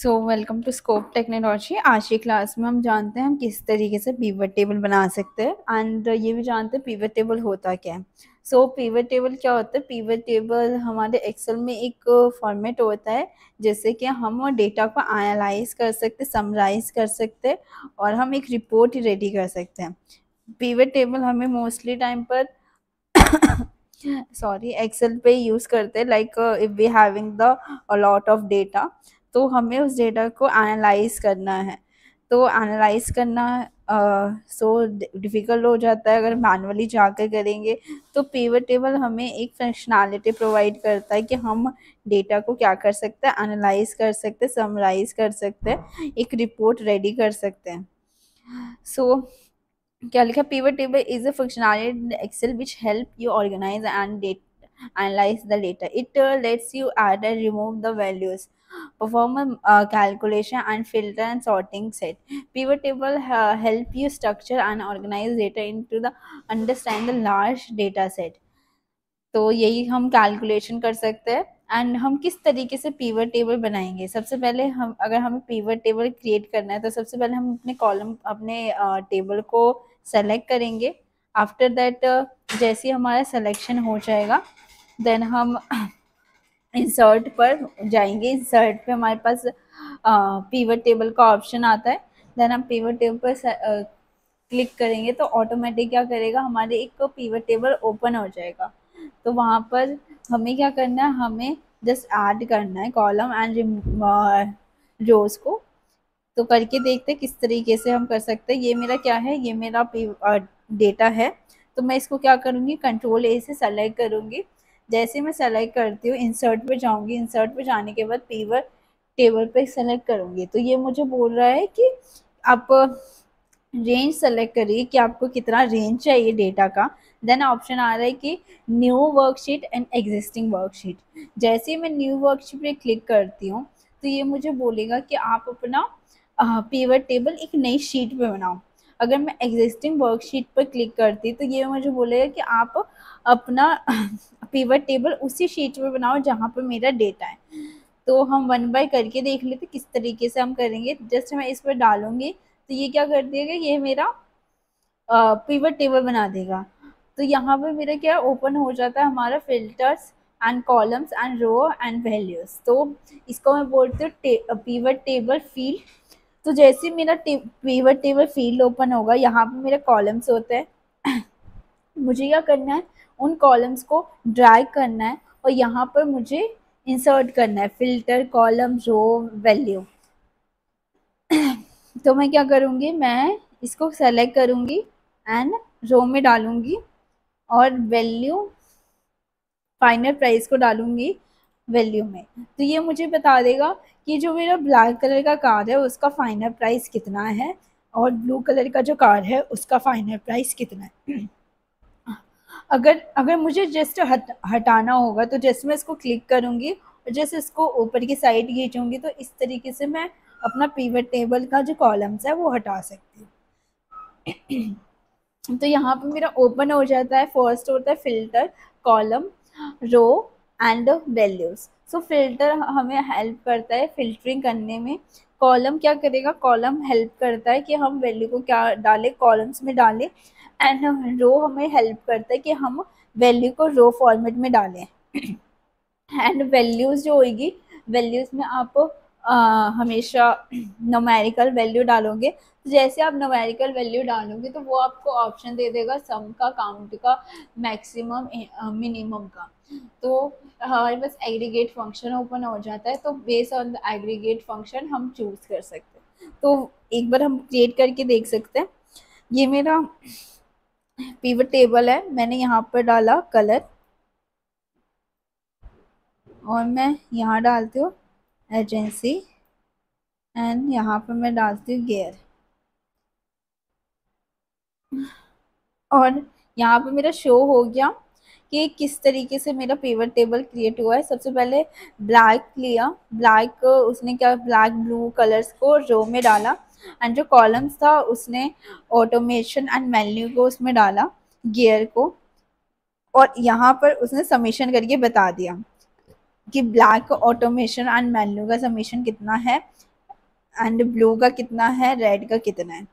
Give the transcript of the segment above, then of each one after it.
Welcome to scope technology. आज की class में हम जानते हैं हम किस तरीके से पिवट टेबल बना सकते हैं एंड ये भी जानते हैं पिवट टेबल होता क्या है। पिवट टेबल क्या होता है? पिवट टेबल हमारे एक्सेल में एक फॉर्मेट होता है जैसे कि हम डेटा को एनालाइज कर सकते, समराइज कर सकते और हम एक रिपोर्ट रेडी कर सकते हैं। पिवट टेबल हमें मोस्टली टाइम पर सॉरी एक्सेल पे यूज करते हैं। Like if we having the lot of data, तो हमें उस डेटा को एनालाइज करना है। तो एनालाइज करना सो डिफ़िकल्ट हो जाता है अगर मैनुअली जाकर करेंगे। तो पिवट टेबल हमें एक फंक्शनैलिटी प्रोवाइड करता है कि हम डेटा को क्या कर सकते हैं, एनालाइज कर सकते हैं, समराइज कर सकते हैं, एक रिपोर्ट रेडी कर सकते हैं। सो क्या लिखा? Pivot table is a functionality in Excel which help you organize and analyze the data. It lets you add and remove the values, perform a calculation and filter and sorting set. Pivot table help you structure and organize data into the understand the large data set. तो यही हम calculation कर सकते हैं। And हम किस तरीके से पिवट टेबल बनाएंगे? सबसे पहले हम अगर हमें पिवट टेबल क्रिएट करना है तो सबसे पहले हम अपने कॉलम अपने टेबल को सेलेक्ट करेंगे। आफ्टर दैट जैसे ही हमारा सिलेक्शन हो जाएगा देन हम इंसर्ट पर जाएंगे। इंसर्ट पे हमारे पास पिवट टेबल का ऑप्शन आता है। देन हम पिवट टेबल पर क्लिक करेंगे तो ऑटोमेटिक क्या करेगा, हमारे एक पिवट टेबल ओपन हो जाएगा। तो वहाँ पर हमें क्या करना है, हमें जस्ट ऐड करना है कॉलम एंड रोज को। तो करके देखते हैं किस तरीके से हम कर सकते हैं। ये मेरा क्या है, ये मेरा डेटा है। तो मैं इसको क्या करूँगी, कंट्रोल ए से सेलेक्ट करूँगी। जैसे मैं सेलेक्ट करती हूँ इंसर्ट पे जाऊँगी। इंसर्ट पे जाने के बाद पिवट टेबल पे सेलेक्ट करूँगी तो ये मुझे बोल रहा है कि आप रेंज सेलेक्ट करिए कि आपको कितना रेंज चाहिए डेटा का। देन ऑप्शन आ रहा है कि new worksheet and existing worksheet. जैसे ही मैं न्यू वर्कशीट पे क्लिक करती हूँ तो ये मुझे बोलेगा कि आप अपना पिवट टेबल एक नई शीट पे बनाओ। अगर मैं एग्जिस्टिंग वर्कशीट पर क्लिक करती तो ये मुझे बोलेगा कि आप अपना पिवट टेबल उसी शीट पे बनाओ जहाँ पर मेरा डेटा है। तो हम वन बाय करके देख लेते किस तरीके से हम करेंगे। जस्ट मैं इस पर डालूंगी तो ये क्या कर देगा, ये मेरा पिवट टेबल बना देगा। तो यहाँ पे मेरा क्या ओपन हो जाता है हमारा filters and columns and row and values. तो इसको मैं बोलती हूँ पिवट टेबल फील्ड। तो जैसे मेरा पिवट टेबल फील्ड ओपन होगा, यहाँ पे मेरे कॉलम्स होते हैं। मुझे क्या करना है, उन कॉलम्स को ड्रैग करना है और यहाँ पर मुझे इंसर्ट करना है फिल्टर कॉलम रो वैल्यू। तो मैं क्या करूँगी, मैं इसको सेलेक्ट करूँगी एंड रो में डालूँगी और वैल्यू फाइनल प्राइस को डालूँगी वैल्यू में। तो ये मुझे बता देगा कि जो मेरा ब्लैक कलर का कार है उसका फाइनल प्राइस कितना है और ब्लू कलर का जो कार है उसका फाइनल प्राइस कितना है। अगर अगर मुझे जस्ट हटाना होगा तो जस्ट मैं इसको क्लिक करूँगी और जस्ट इसको ऊपर की साइड खींचूँगी तो इस तरीके से मैं अपना पिवट टेबल का जो कॉलम्स है वो हटा सकती हूँ। तो यहाँ पे मेरा ओपन हो जाता है। फर्स्ट होता है filter column row and values. So filter हमें हेल्प करता है फिल्टरिंग करने में। कॉलम क्या करेगा, कॉलम हेल्प करता है कि हम वैल्यू को क्या डालें, कॉलम्स में डालें। एंड रो हमें हेल्प करता है कि हम वैल्यू को रो फॉर्मेट में डालें। एंड वैल्यूज़ जो होगी, वैल्यूज़ में आप हमेशा न्यूमेरिकल वैल्यू डालोगे। तो जैसे आप न्यूमेरिकल वैल्यू डालोगे तो वो आपको ऑप्शन दे देगा सम का, काउंट का, मैक्सिमम, मिनिमम का। तो हमारे पास एग्रीगेट फंक्शन ओपन हो जाता है। तो based on the aggregate function हम चूज कर सकते हैं। तो एक बार हम क्रिएट करके देख सकते हैं। ये मेरा पिवट टेबल है। मैंने यहाँ पर डाला कलर और मैं यहाँ डालती हूँ एजेंसी एंड यहाँ पर मैं डालती हूँ गियर। और यहाँ पे मेरा शो हो गया कि किस तरीके से मेरा पिवट टेबल क्रिएट हुआ है। सबसे पहले ब्लैक लिया, ब्लैक उसने क्या ब्लैक ब्लू कलर्स को रो में डाला एंड जो कॉलम्स था उसने ऑटोमेशन एंड मेन्यू को उसमें डाला, गियर को। और यहाँ पर उसने समीशन करके बता दिया कि ब्लैक ऑटोमेशन एंड मेन्यू का समीशन कितना है एंड ब्लू का कितना है, रेड का कितना है।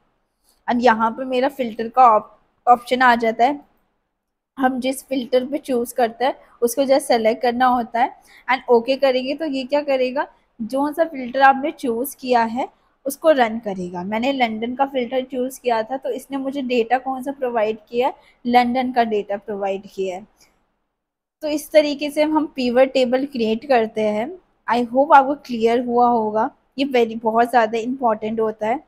एंड यहाँ पे मेरा फिल्टर का ऑप्शन आ जाता है। हम जिस फिल्टर पे चूज करते हैं उसको जस्ट सेलेक्ट करना होता है एंड ओके करेंगे तो ये क्या करेगा, जो सा फिल्टर आपने चूज किया है उसको रन करेगा। मैंने लंदन का फिल्टर चूज किया था तो इसने मुझे डेटा कौन सा प्रोवाइड किया है, लंदन का डेटा प्रोवाइड किया है। तो इस तरीके से हम पीवट टेबल क्रिएट करते हैं। आई होप आपको क्लियर हुआ होगा। ये वेरी बहुत ज़्यादा इंपॉर्टेंट होता है।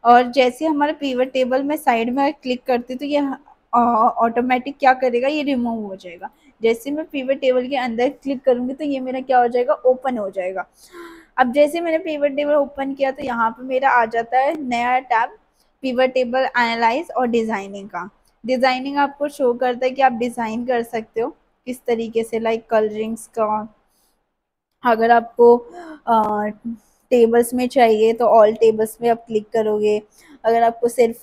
और जैसे हमारे पीवट टेबल में साइड में क्लिक करते तो ये ऑटोमेटिक क्या करेगा, ये रिमूव हो जाएगा। जैसे मैं पीवट टेबल के अंदर क्लिक करूंगी तो ये मेरा क्या हो जाएगा, ओपन हो जाएगा। अब जैसे मैंने पीवट टेबल ओपन किया तो यहाँ पे मेरा आ जाता है नया टैब, पीवट टेबल एनालाइज और डिजाइनिंग का। डिजाइनिंग आपको शो करता है कि आप डिजाइन कर सकते हो किस तरीके से, लाइक कलरिंग्स का। अगर आपको टेबल्स में चाहिए तो ऑल टेबल्स में आप क्लिक करोगे। अगर आपको सिर्फ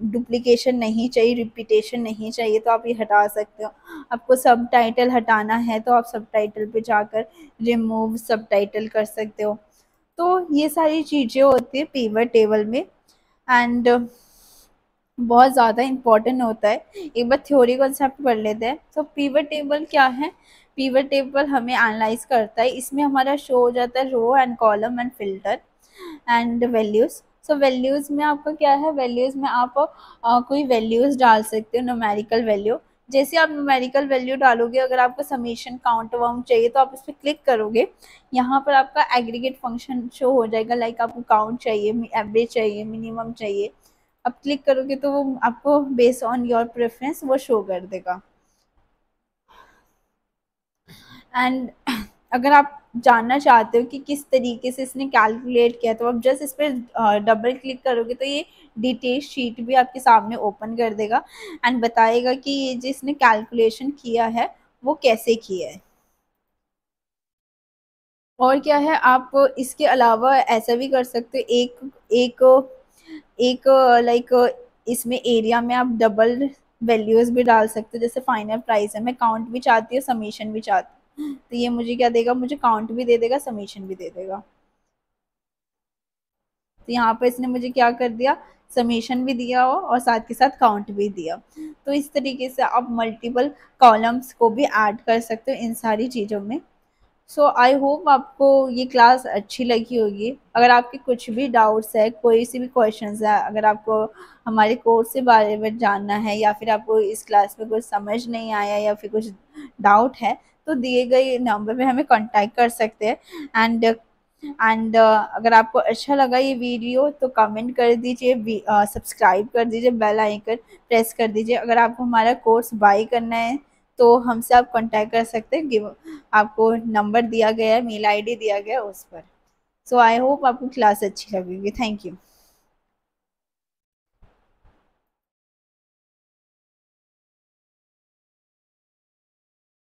डुप्लीकेशन नहीं चाहिए, रिपीटेशन नहीं चाहिए तो आप ये हटा सकते हो। आपको सब टाइटल हटाना है तो आप सब टाइटल पे जाकर रिमूव सब टाइटल कर सकते हो। तो ये सारी चीज़ें होती है पीवट टेबल में। एंड बहुत ज़्यादा इम्पोर्टेंट होता है। एक बार थ्योरी कॉन्सेप्ट पढ़ लेते हैं। तो पीवट टेबल क्या है, पीवट टेबल हमें एनालाइज करता है। इसमें हमारा शो हो जाता है row and column and filter and values. So values में आपका क्या है, वैल्यूज़ में आप कोई वैल्यूज़ डाल सकते हो, न्यूमेरिकल वैल्यू। जैसे आप न्यूमेरिकल वैल्यू डालोगे, अगर आपको समीशन काउंट वाउंट चाहिए तो आप इस पर क्लिक करोगे, यहाँ पर आपका एग्रीगेट फंक्शन शो हो जाएगा। लाइक आपको काउंट चाहिए, एवरेज चाहिए, मिनिमम चाहिए, अब क्लिक करोगे तो वो आपको बेस्ड ऑन योर प्रेफरेंस वो शो कर देगा। एंड अगर आप जानना चाहते हो कि किस तरीके से इसने कैलकुलेट किया तो आप जस्ट इस पर डबल क्लिक करोगे तो ये डिटेल शीट भी आपके सामने ओपन कर देगा एंड बताएगा कि ये जिसने कैलकुलेशन किया है वो कैसे किया है। और क्या है, आप इसके अलावा ऐसा भी कर सकते हो, एक एक एक लाइक इसमें एरिया में आप डबल वैल्यूज भी डाल सकते हो। जैसे फाइनल प्राइस है, मैं काउंट भी चाहती हूँ, समीशन भी चाहती हूँ, तो ये मुझे क्या देगा, मुझे काउंट भी दे देगा, समीशन भी दे देगा। तो यहाँ पर इसने मुझे क्या कर दिया, समीशन भी दिया हो और साथ के साथ काउंट भी दिया। तो इस तरीके से आप मल्टीपल कॉलम्स को भी ऐड कर सकते हो इन सारी चीज़ों में। सो आई होप आपको ये क्लास अच्छी लगी होगी। अगर आपके कुछ भी डाउट्स है, कोई सी भी क्वेश्चंस है, अगर आपको हमारे कोर्स के बारे में जानना है या फिर आपको इस क्लास में कुछ समझ नहीं आया या फिर कुछ डाउट है तो दिए गए नंबर पे हमें कांटेक्ट कर सकते हैं। एंड अगर आपको अच्छा लगा ये वीडियो तो कमेंट कर दीजिए, सब्सक्राइब कर दीजिए, बेल आइकन प्रेस कर दीजिए। अगर आपको हमारा कोर्स बाय करना है तो हमसे आप कांटेक्ट कर सकते हैं, गिव आपको नंबर दिया गया है, मेल आईडी दिया गया है उस पर। सो आई होप आपको क्लास अच्छी लगेगी। Thank you.